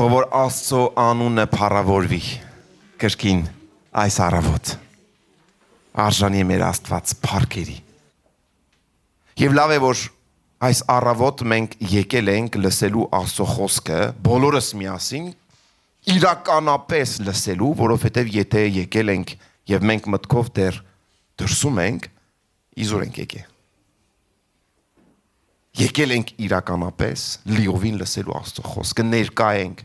Թող որ Աստծո անունը փառավորվի կրկին այս առավոտ արժանի է մեր Աստված փառքերի եւ լավ է որ այս առավոտ մենք եկել ենք լսելու Աստծո խոսքը բոլորս միասին իրականապես լսելու որովհետեւ եթե եկել ենք եւ մենք մտքով դեռ դրսում ենք իզուր ենք եկել ենք իրականապես լիովին լսելու Աստծո խոսքը ներկա ենք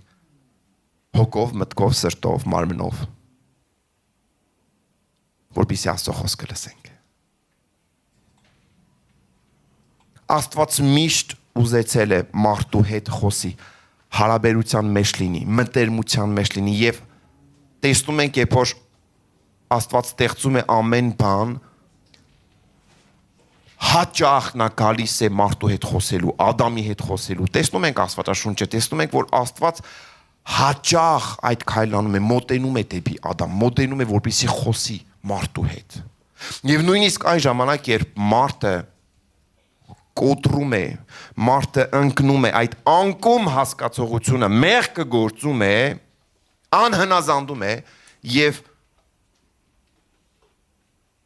հոգով, մտքով, սրտով, մարմնով որպեսզի Աստծո խոսքը լսենք Աստված միշտ ուզեցել է մարդու հետ խոսի հարաբերության մեջ լինի, մտերմության մեջ լինի եւ տեսնում ենք երբ որ Աստված ստեղծում է ամեն բան հաճախ նա գալիս է մարդու հետ խոսելու, Ադամի հետ խոսելու։ Տեսնում ենք Աստվածաշունչը, տեսնում ենք որ Աստված հաճախ այդ քայլն անում է, մոտենում է դեպի Ադամ, մոտենում է որպեսզի խոսի մարդու հետ։ Եվ նույնիսկ այն ժամանակ երբ մարդը կոտրում է, մարդը ընկնում է, այդ անկում հասկացողությունը մեղքը գործում է, անհնազանդում է եւ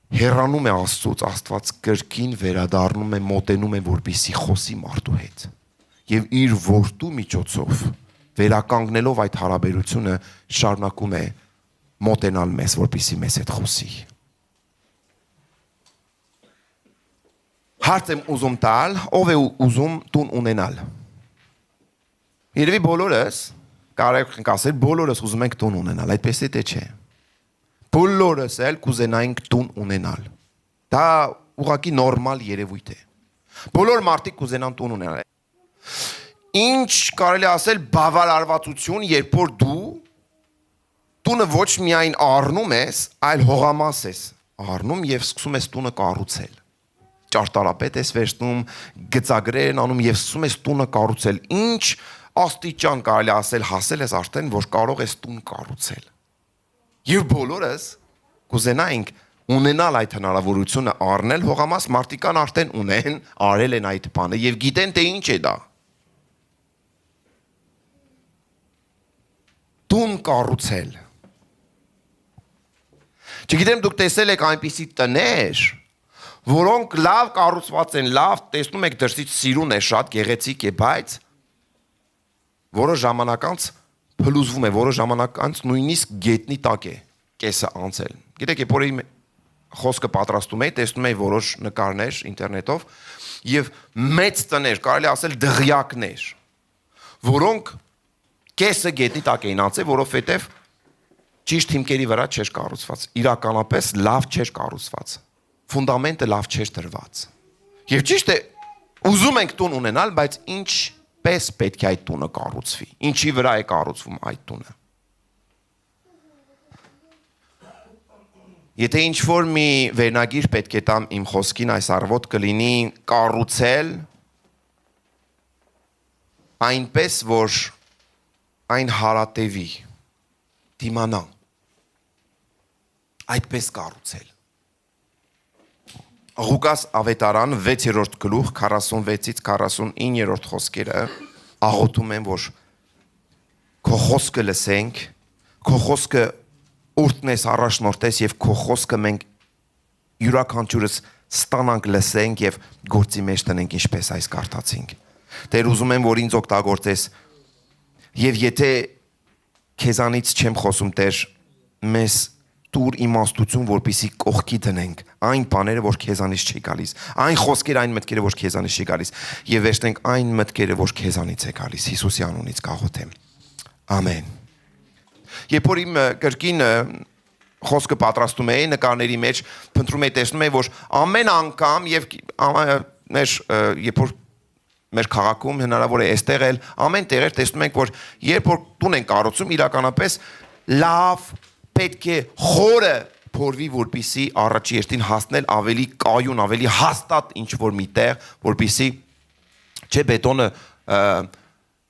հեռանում է Աստծուց, Աստված կրկին վերադառնում է, մոտենում է որպեսզի խոսի մարդու հետ։ Եվ իր որդու միջոցով վերականգնելով այդ հարաբերությունը շարունակում է մոտենալ մեզ, որպեսզի մեզ հետ խոսի։ Հարց եմ ուզում տալ, ով է ուզում տուն ունենալ։ Երևի բոլորս, կարող ենք ասել, բոլորս ուզում ենք տուն ունենալ, այդպես է թե չէ։ Բոլորս էլ կուզենայինք տուն ունենալ։ Դա ուղղակի նորմալ երևույթ է։ Բոլոր մարդիկ կուզենան տուն ունենալ։ Ինչ կարելի ասել բավարարվածություն, երբ որ դու տունը ոչ միայն առնում ես, այլ հողամաս ես առնում եւ սկսում ես տունը կառուցել։ Ճարտարապետ ես վերցնում, գծագրեր են անում եւ սկսում ես տունը կառուցել։ Ինչ աստիճան կարելի ասել հասել ես արդեն, որ կարող ես տուն կառուցել։ Եվ բոլորս կուզենայինք ունենալ այդ հնարավորությունը առնել հողամաս մարդիկան արդեն ունեն, արել են այդ բանը եւ գիտեն թե ինչ է դա։ Տուն կառուցել։ Չգիտեմ դուք տեսել եք այնպիսի տներ, որոնք լավ կառուցված են, լավ տեսնում եք դրսից սիրուն է, շատ գեղեցիկ է, բայց որը ժամանակ անց փլուզվում է, որը ժամանակ անց նույնիսկ գետնի տակ է կեսը անցել։ Գիտեք, երբ որ խոսքը պատրաստում էի, տեսնում էի որոշ նկարներ ինտերնետով եւ մեծ տներ, կարելի ասել դղյակներ, որոնք կեսը գետնի տակ էին անցել, որովհետեւ ճիշտ հիմքերի վրա չէր կառուցված, իրականապես լավ չէր կառուցված, ֆունդամենտը լավ չէր դրված։ Եվ ճիշտ է, ուզում ենք տուն ունենալ, բայց ինչպես պետք է այդ տունը կառուցվի, ինչի վրա է կառուցվում այդ տունը։ Եթե ինչ-որ մի վերնագիր պետք է տամ իմ խոսքին այս առավոտ կլինի կառուցել այնպես, որ այն հարատևի, դիմանա, այդպես կառուցել։ Ղուկաս ավետարան 6-րդ գլուխ 46-ից 49-րդ խոսքերը աղոթում են, որ քո խոսքը լսենք, քո խոսքը օրտնես առաջնորդես եւ քո խոսքը մենք յուրաքանչյուրս ստանանք լսենք եւ գործի մեջ տնենք ինչպես այս կարդացինք։ Տեր ուզում եմ որ ինձ օգտագործես եւ եթե քեզանից չեմ խոսում Տեր մեզ տուր իմաստություն որպեսի կողքի դնենք այն բաները որ քեզանից չի գալիս այն խոսքերը այն մտքերը որ քեզանից չի գալիս եւ վերցնենք այն մտքերը որ քեզանից է գալիս Հիսուսի անունից կաղոթեմ ամեն Երբ որ իմ կրկին խոսքը պատրաստում էի նկարների մեջ, փնտրում էի տեսնում էի, որ ամեն անգամ եւ երբ որ մեր քաղաքում հնարավոր է այստեղ էլ ամեն տեղեր տեսնում ենք, որ երբ որ տուն են կառուցում, իրականապես լավ պետք է խորը փորվի, որպեսզի առաջի երթին հասնել ավելի կայուն, ավելի հաստատ ինչ որ մի տեղ, որպեսզի չէ բետոնը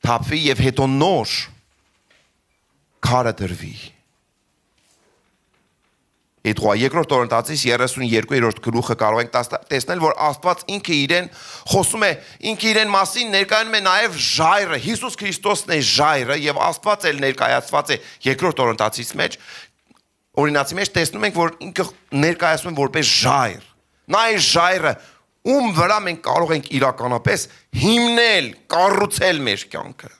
թափվի եւ հետո նոր քարը դրվի։ Հետո երկրորդ Կորինթացիս 32-րդ գլուխը կարող ենք տեսնել, որ Աստված ինքը իրեն խոսում է, ինքը իրեն մասին ներկայանում է նաև ժայռը, Հիսուս Քրիստոսն է ժայռը եւ Աստված էլ ներկայացված է երկրորդ Կորինթացիս մեջ, օրինացի մեջ տեսնում ենք, որ ինքը ներկայացվում է որպես ժայռ։ Նա է ժայռը, ում վրա մենք կարող ենք իրականապես հիմնել, կառուցել մեր կյանքը։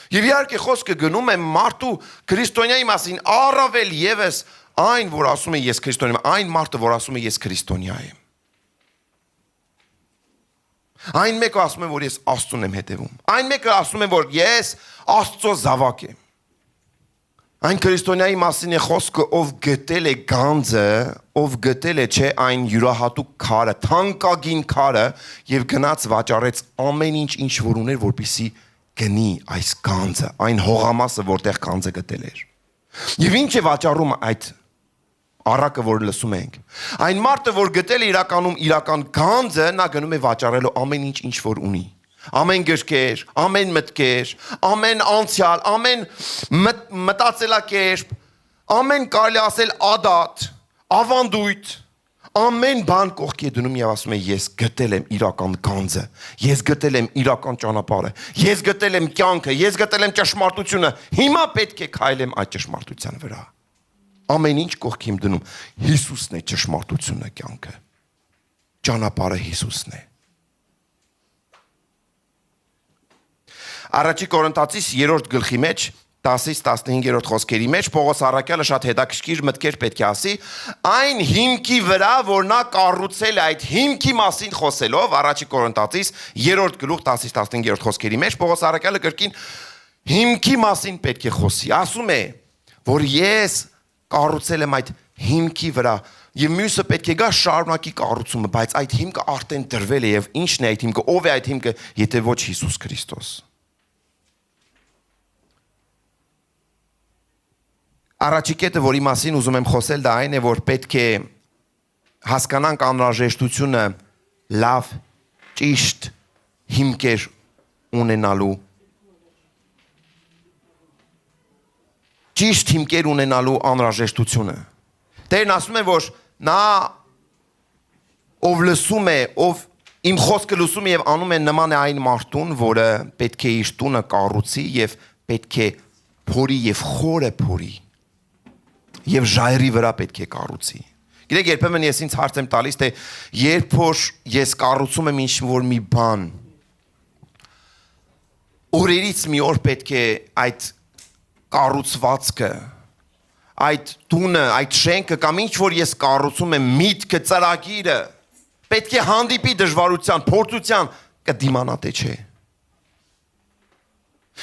Եվ իհարկե խոսքը գնում է մարդու քրիստոնյայի մասին, առավել եւս այն, որ ասում է ես քրիստոնյա եմ, այն մարդը, որ ասում է ես քրիստոնյա եմ։ Այն մեկը ասում է, որ ես Աստծուն եմ հետևում։ Այն մեկը ասում է, որ ես Աստծո զավակ եմ։ Այն քրիստոնյայի մասին է խոսքը, ով գտել է գանձը, ով գտել է չէ այն յուրահատուկ քարը, թանկագին քարը եւ գնաց վաճառեց ամեն ինչ որ ուներ, որպեսզի գնի այս գանձը, այն հողամասը, որտեղ գանձը գտել էր։ Եվ ինչ է վաճառում այդ առակը, որ լսում ենք։ Այն մարդը, որ գտել է իրական գանձը, նա գնում է վաճառելու ամեն ինչ որ ունի։ Ամեն գրքեր, ամեն մտքեր, ամեն անցյալ, ամեն մտածելակերպ, ամեն կարելի ասել ադատ, ավանդույթ, ամեն բան կողքի է դնում եւ ասում է ես գտել եմ իրական գանձը, ես գտել եմ իրական ճանապարհը, ես գտել եմ կյանքը, ես գտել եմ ճշմարտությունը, հիմա պետք է քայլեմ այդ ճշմարտության վրա։ Ամեն ինչ կողքի եմ դնում, Հիսուսն է ճշմարտությունը, կյանքը։ Ճանապարհը Հիսուսն է։ Առաջի Կորինթացիս 3-րդ գլխի մեջ 10-ից 15-րդ խոսքերի մեջ Պողոս առաքյալը շատ հետաքրքիր մտքեր պետք է ասի, այն հիմքի վրա, որ նա կառուցել է, այդ հիմքի մասին խոսելով, առաջի Կորինթացիս 3-րդ գլուխ 10-ից 15-րդ խոսքերի մեջ Պողոս առաքյալը կրկին հիմքի մասին պետք է խոսի, ասում է, որ ես կառուցել եմ այդ հիմքի վրա, եւ մյուսը պետք է գա շարունակի կառուցումը, բայց այդ հիմքը արդեն դրվել է եւ ինչն է այդ հիմքը, ով է այդ հիմքը, եթե ոչ Հիսուս Քրիստոս։ Առաջի կետը, որի մասին ուզում եմ խոսել, դա այն է, որ պետք է հասկանանք անհրաժեշտությունը լավ, ճիշտ հիմքեր ունենալու։ Ճիշտ հիմքեր ունենալու անհրաժեշտությունը։ Տերն ասում է, որ նա ով լսում է, ով իմ խոսքը լսում է եւ անում է նման է այն մարդուն, որը պետք է իր տունը կառուցի եւ պետք է փորի եւ խորը փորի։ Եվ ժայռի վրա պետք է կառուցի։ Գիտեք, երբեմն ես ինձ հարց եմ տալիս, թե երբ որ ես կառուցում եմ ինչ-որ մի բան, օրերից մի օր պետք է այդ կառուցվածքը, այդ տունը, այդ շենքը կամ ինչ-որ ես կառուցում եմ միտքը, ծրագիրը, պետք է հանդիպի դժվարության, փորձության, կդիմանա թե չէ։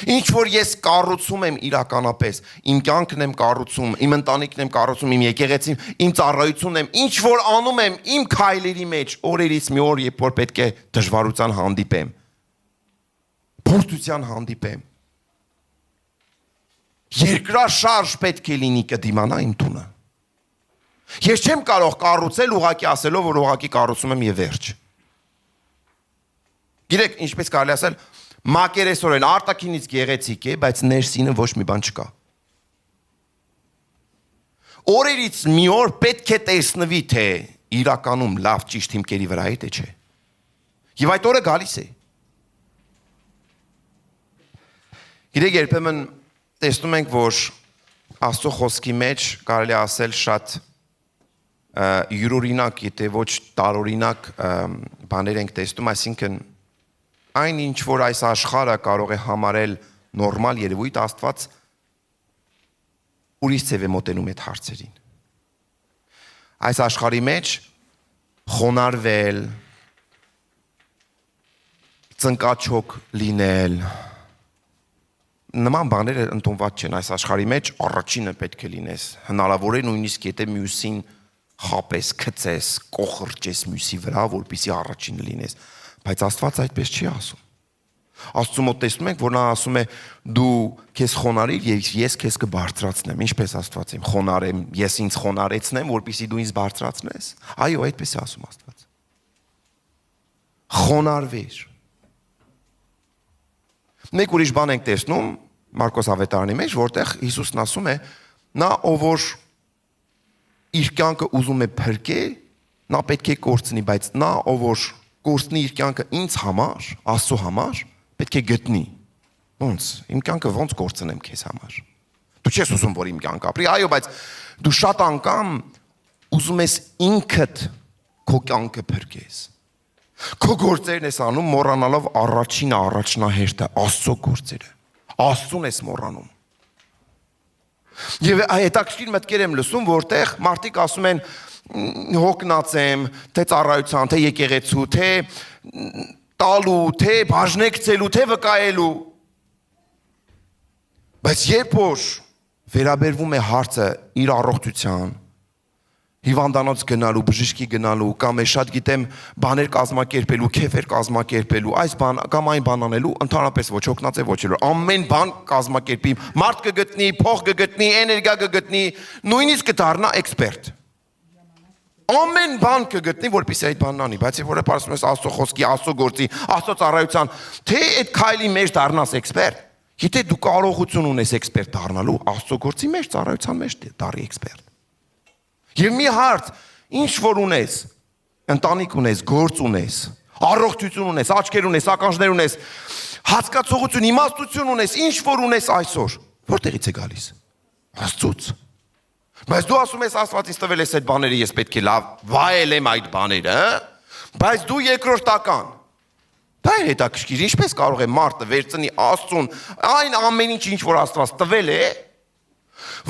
Ինչ որ ես կառուցում եմ իրականապես, իմ կյանքն եմ կառուցում, իմ ընտանիքն եմ կառուցում, իմ եկեղեցին, իմ ծառայությունն եմ, ինչ որ անում եմ իմ քայլերի մեջ, օրերից մի օր, երբ որ պետք է դժվարության հանդիպեմ, փորձության հանդիպեմ, երկրաշարժ պետք է լինի կդիմանա իմ տունը։ Ես չեմ կարող կառուցել ուղղակի ասելով, որ ուղղակի կառուցում եմ եւ վերջ։ Գիտեք, ինչպես կարելի ասել, մակերեսորեն արտաքինից գեղեցիկ է, բայց ներսինը ոչ մի բան չկա։ Օրերից մի օր պետք է տեսնվի, թե իրականում լավ ճիշտ հիմքերի վրա է, թե չէ։ Եվ այդ օրը գալիս է։ Գիտեք, երբեմն տեսնում ենք, որ Աստծո խոսքի մեջ կարելի ասել շատ յուրօրինակ, եթե ոչ տարօրինակ բաներ ենք տեսնում, այսինքն այն ինչ որ այս աշխարհը կարող է համարել նորմալ երևույթ, Աստված ուրիշ ձև է մոտենում այդ հարցերին։ Այս աշխարհի մեջ խոնարհվել, ծնկաչոք լինել, նման բաները ընդունված չեն այս աշխարհի մեջ, առաջինը պետք է լինես, հնարավոր է նույնիսկ եթե մյուսին խապես, քծես, կոխրճես մյուսի վրա, որպեսզի առաջինը լինես, բայց Աստված այդպես չի ասում։ Աստծո մոտ տեսնում ենք, որ նա ասում է դու քեզ խոնարհիր եւ ես քեզ կբարձրացնեմ, ինչպես Աստված եմ խոնարհեմ, ես ինձ խոնարհեցնեմ, որպեսզի դու ինձ բարձրացնես։ Այո, այդպես է ասում Աստված։ Խոնարհվիր։ Մեկ ուրիշ բան ենք տեսնում Մարկոս ավետարանի մեջ, որտեղ Հիսուսն ասում է, նա ով որ իր կյանքը ուզում է փրկել, նա պետք է կորցնի, բայց նա ով որ կորցնի իր կյանքը ինձ համար, Աստծո համար, պետք է գտնի։ Ոնց, իմ կյանքը ոնց կորցնեմ քեզ համար։ Դու չես ուզում որ իմ կյանքը ապրի, այո, բայց դու շատ անգամ ուզում ես ինքդ քո կյանքը փրկես։ Քո գործերն ես անում մոռանալով առաջնահերթը Աստծո գործերը։ Աստծուն ես մոռանում։ Եվ հետաքրքիր մտքեր եմ լսում, որտեղ մարդիկ ասում են հոգնած եմ, թե ծառայության, թե եկեղեցու, թե տալու, թե բաժնեկցելու, թե վկայելու։ Բայց երբ որ վերաբերվում է հարցը իր առողջության, հիվանդանոց գնալու, բժշկի գնալու, կամ է շատ գիտեմ բաներ կազմակերպելու, քեֆեր կազմակերպելու, այս բան կամ այն բան անելու, ընդհանրապես ոչ հոգնած է ոչ էլ։ Ամեն բան կազմակերպի, մարդ կգտնի, փող կգտնի, էներգիա կգտնի, նույնիսկ կդառնա էքսպերտ։ Ամեն բան կգտնի, որպեսզի այդ բանն անի, բայց երբ որ ասում ես Աստծո խոսքի, Աստծո գործի, Աստծո ծառայության, թե այդ քայլի մեջ դառնաս էքսպերտ, եթե դու կարողություն ունես էքսպերտ դառնալու, Աստծո գործի մեջ, ծառայության մեջ դառի էքսպերտ։ Եվ մի հարց, ինչ որ ունես, ընտանիք ունես, գործ ունես, առողջություն ունես, աչքեր ունես, ականջներ ունես, հասկացողություն, իմաստություն ունես, ինչ որ ունես այսօր, որտեղից է գալիս։ Աստծուց։ Բայց դու ասում ես Աստված ինձ տվել է այդ բաները, ես պետք է լավ վայելեմ այդ բաները, բայց դու երկրորդական։ Դա է հետաքրքիր, ինչպես կարող է մարդը վերցնի Աստծուն, այն ամեն ինչ որ Աստված տվել է,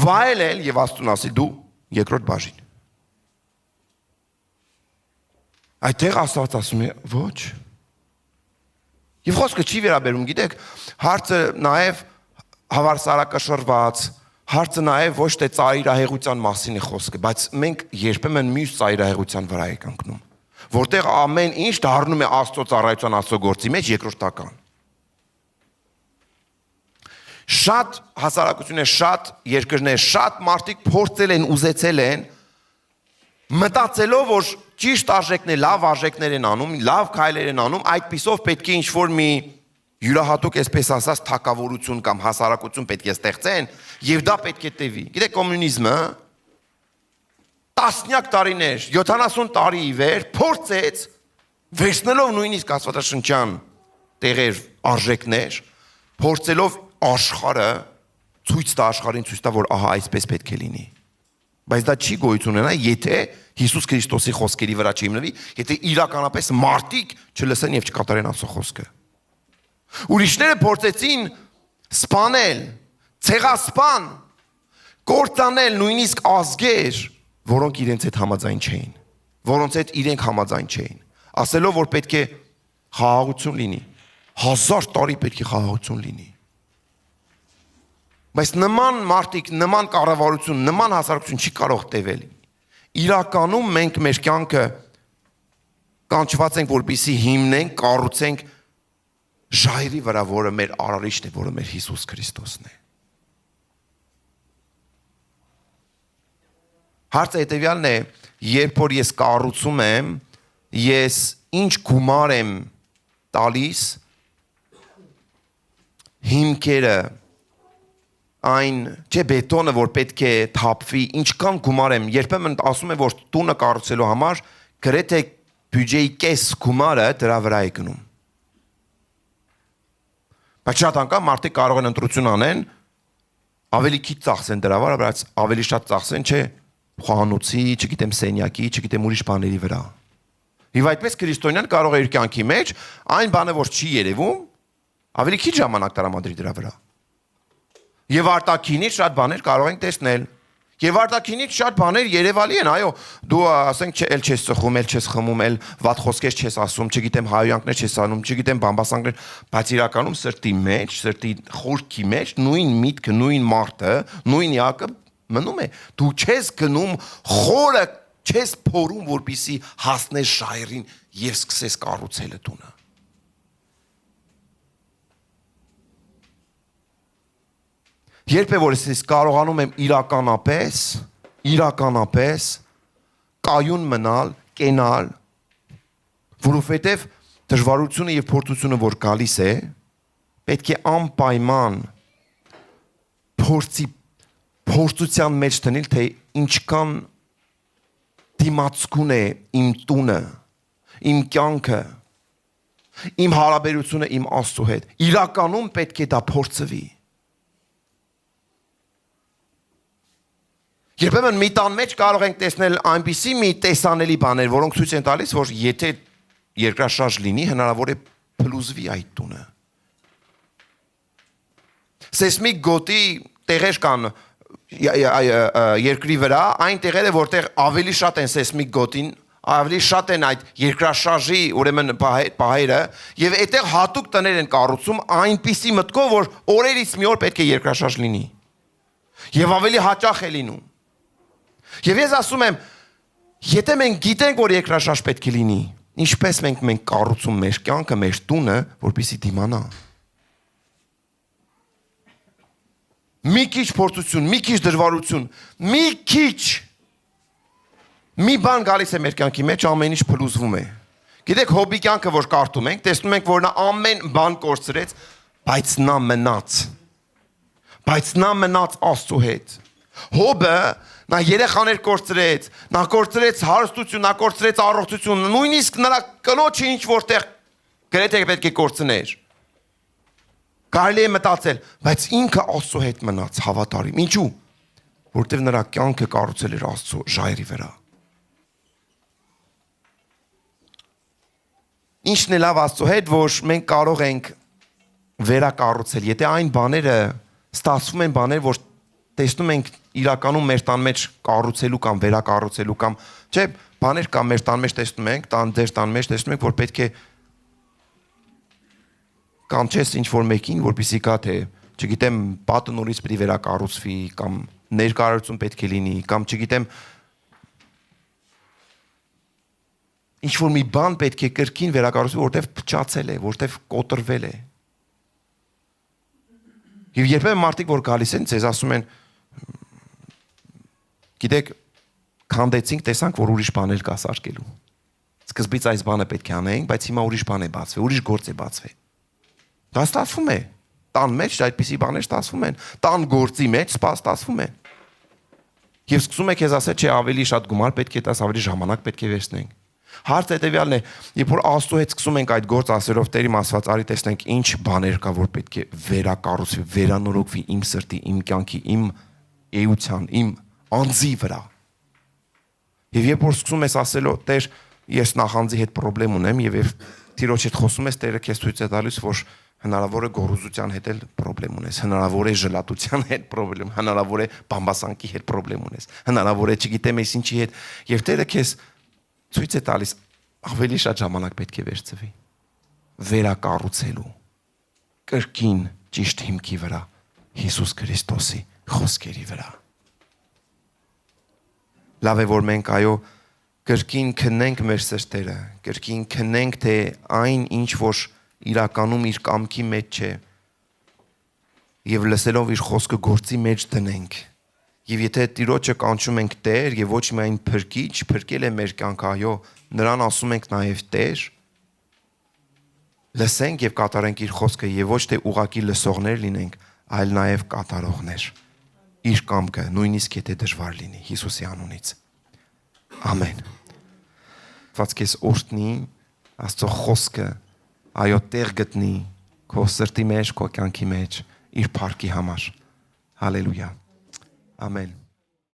վայելել եւ Աստծուն ասի դու երկրորդ բաժին։ Այդտեղ Աստված ասում է ոչ։ Եվ խոսքը չի վերաբերում, գիտեք, հարցը նաև հավասարակշռված, հարցը նաև ոչ թե ծայրահեղության մասին է խոսքը, բայց մենք երբեմն մյուս ծայրահեղության վրա ենք ընկնում, որտեղ ամեն ինչ դառնում է Աստծո ծառայության, Աստծո գործի մեջ երկրորդական։ Շատ հասարակություններ, շատ երկրներ, շատ մարդիկ փորձել են, ուզեցել են, մտածելով, որ ճիշտ արժեքներ, լավ արժեքներ են անում, լավ քայլեր են անում, այդպիսով պետք է ինչ-որ մի յուրահատուկ, այսպես ասած, թակավորություն կամ հասարակություն պետք է ստեղծեն, եւ դա պետք է տևի։ Գիտեք, կոմունիզմը տասնյակ տարիներ, 70 տարի ի վեր փորձեց վերցնելով նույնիսկ աստվածաշնչյան տեղեր, արժեքներ, փորձելով աշխարհը ցույց տա աշխարհին ցույց տա, որ ահա այսպես պետք է լինի։ Բայց դա չի գոյություն ունենա, եթե Հիսուս Քրիստոսի խոսքերի վրա չհիմնվի, եթե իրականապես մարդիկ չլսեն եւ չկատարեն Աստծո խոսքը։ Ուրիշները փորձեցին սպանել, ցեղասպան, կործանել նույնիսկ ազգեր, որոնք իրենց հետ համաձայն չէին, որոնց հետ իրենք համաձայն չէին, ասելով, որ պետք է խաղաղություն լինի, 1000 տարի պետք է խաղաղություն լինի։ Բայց նման մարդիկ, նման կառավարություն, նման հասարակություն չի կարող տևել։ Իրականում մենք մեր կյանքը կանչված ենք, որպեսզի հիմնենք, կառուցենք ժայռի վրա, որը մեր արարիչն է, որը մեր Հիսուս Քրիստոսն է։ Հարցը հետևյալն է, երբ որ ես կառուցում եմ, ես ինչ գումար եմ տալիս հիմքերը, այն չէ բետոնը, որ պետք է թափվի, ինչքան գումար եմ, երբեմն ասում եմ, որ տունը կառուցելու համար գրեթե բյուջեի կես գումարը դրա վրա է գնում։ Բայց շատ անգամ մարդիկ կարող են ընտրություն անեն, ավելի քիչ ծախսեն դրա վրա, բայց ավելի շատ ծախսեն, չէ, խոհանոցի, չգիտեմ սենյակի, չգիտեմ ուրիշ բաների վրա։ Եվ այդպես քրիստոնյան կարող է իր կյանքի մեջ այն բանը, որ չի երևում, ավելի քիչ ժամանակ տրամադրի դրա վրա։ Եվ արտաքինից շատ բաներ կարող ենք տեսնել։ Եվ արտաքինից շատ բաներ երևալի են, այո, դու ասենք էլ չես ծխում, էլ չես խմում, էլ վատ խոսքեր չես ասում, չգիտեմ հայոյանքներ չես անում, չգիտեմ բամբասանքներ, բայց իրականում սրտի մեջ, սրտի խորքի մեջ նույն միտքը, նույն մարդը, նույն յակը մնում է։ Դու չես գնում խորը, չես փորում, որպեսզի հասնես ժայռին եւ սկսես կառուցելը տունը։ Երբ է որ ես կարողանում եմ իրականապես կայուն մնալ, կենալ, որովհետև դժվարությունը եւ փորձությունը որ գալիս է, պետք է անպայման փորձության մեջ դնել, թե ինչքան դիմացկուն է իմ տունը, իմ կյանքը, իմ հարաբերությունը իմ Աստծո հետ։ Իրականում պետք է դա փորձվի։ Երբեմն մի տան մեջ կարող ենք տեսնել այնպիսի մի տեսանելի բաներ, որոնք ցույց են տալիս, որ եթե երկրաշարժ լինի, հնարավոր է փլուզվի այդ տունը։ Սեյսմիկ գոտի տեղեր կան երկրի վրա, այն տեղերը, որտեղ ավելի շատ են սեյսմիկ գոտին, ավելի շատ են այդ երկրաշարժի ուրեմն պահերը, եւ այդտեղ հատուկ տներ են կառուցում այնպիսի մտքով, որ օրերից մի օր պետք է երկրաշարժ լինի։ Եվ ավելի հաճախ է լինում։ Եվ ես ասում եմ, եթե մենք գիտենք, որ երկրաշարժ պետք է լինի, ինչպես մենք կառուցում մեր կյանքը, մեր տունը, որպեսզի դիմանա։ Մի քիչ փորձություն, մի քիչ դժվարություն, մի քիչ մի բան գալիս է մեր կյանքի մեջ, ամեն ինչ փլուզվում է։ Գիտեք, Հոբի կյանքը, որ կարդում ենք, տեսնում ենք, որ նա ամեն բան կորցրեց, բայց նա մնաց։ Բայց նա մնաց Աստծո հետ։ Հոբը նա երեխաներ կորցրեց, նա կորցրեց հարստություն, նա կորցրեց առողջություն, նույնիսկ նրա կնոջը ինչ որտեղ գրեթե պետք է կորցներ։ Կարելի է մտածել, բայց ինքը Աստծո հետ մնաց հավատարիմ։ Ինչու՞։ Որտեղ նրա կյանքը կառուցել էր Աստծո ժայռի վրա։ Ինչն է լավ Աստծո հետ, որ մենք կարող ենք վերակառուցել։ Եթե այն բաները ստացվում են բաներ, որ տեսնում ենք իրականում մեր տան մեջ կառուցելու կամ վերակառուցելու կամ չէ, բաներ կամ մեր տան մեջ տեսնում ենք, ձեր տան մեջ տեսնում ենք, որ պետք է կանչես ինչ-որ մեկին, որպեսզի գա թե, չգիտեմ, պատը նորից պետք է վերակառուցվի կամ ներկայացում պետք է լինի կամ չգիտեմ ինչ-որ մի բան պետք է կրկին վերակառուցվի, որտեվ փչացել է, որտեվ կոտրվել է։ Եվ երբեմն մարդիկ, որ գալիս են, ցեզ ասում են, գիտեք, քանդեցինք, տեսանք, որ ուրիշ բաներ կա սարքելու։ Սկզբից այս բանը պետք է անենք, բայց հիմա ուրիշ բան է բացվել, ուրիշ գործ է բացվել։ Դա ստացվում է։ Տան մեջ այդպիսի բաներ ստացվում են, տան գործի մեջ ստացվում են։ Եվ սկսում եք քեզ ասել, չէ, ավելի շատ գումար պետք է տաս, ավելի ժամանակ պետք է վերցնենք։ Հարցը հետևյալն է, երբ որ Աստծո հետ սկսում ենք այդ գործ ասելով Տեր իմ Աստված, արի տեսնենք ինչ բաներ կա, որ պետք է վերակառուցվի, վերանորոգվի իմ սրտի, իմ կյանքի, իմ էության, իմ անձի վրա։ Եվ երբ որ սկսում ես ասելով Տեր, ես նախանձի հետ խնդրեմ ունեմ եւ Տիրոջ հետ խոսում ես, Տերը քեզ ցույց է տալիս, որ հնարավոր է գոռոզության հետ էլ խնդրեմ ունես, հնարավոր է ժլատության հետ խնդրեմ, հնարավոր է բամբասանքի հետ խնդրեմ ունես, հնարավոր է չգիտեմ ես ինչի հետ, եւ Տերը քեզ ցույց է տալիս ավելի շատ ժամանակ պետք է վերցվի վերակառուցելու կրկին ճիշտ հիմքի վրա Հիսուս Քրիստոսի խոսքերի վրա։ Լավ է որ մենք այո կրկին քննենք մեր սրտերը, կրկին քննենք թե այն ինչ որ իրականում իր կամքի մեջ չէ եւ լսելով իր խոսքը գործի մեջ դնենք։ Եվ եթե Տիրոջը կանչում ենք Տեր եւ ոչ միայն փրկիչ, փրկել է մեր կյանքը, այո, նրան ասում ենք նաեւ Տեր, լսենք եւ կատարենք իր խոսքը եւ ոչ թե ուղակի լսողներ լինենք, այլ նաեւ կատարողներ։ Իր կամքը, նույնիսկ եթե դժվար լինի, Հիսուսի անունից։ Ամեն։ Աստված քեզ օրհնի, Աստծո խոսքը, այո, տեղ գտնի քո սրտի մեջ, քո կյանքի մեջ, իր փառքի համար։ Հալելույա։ Amen.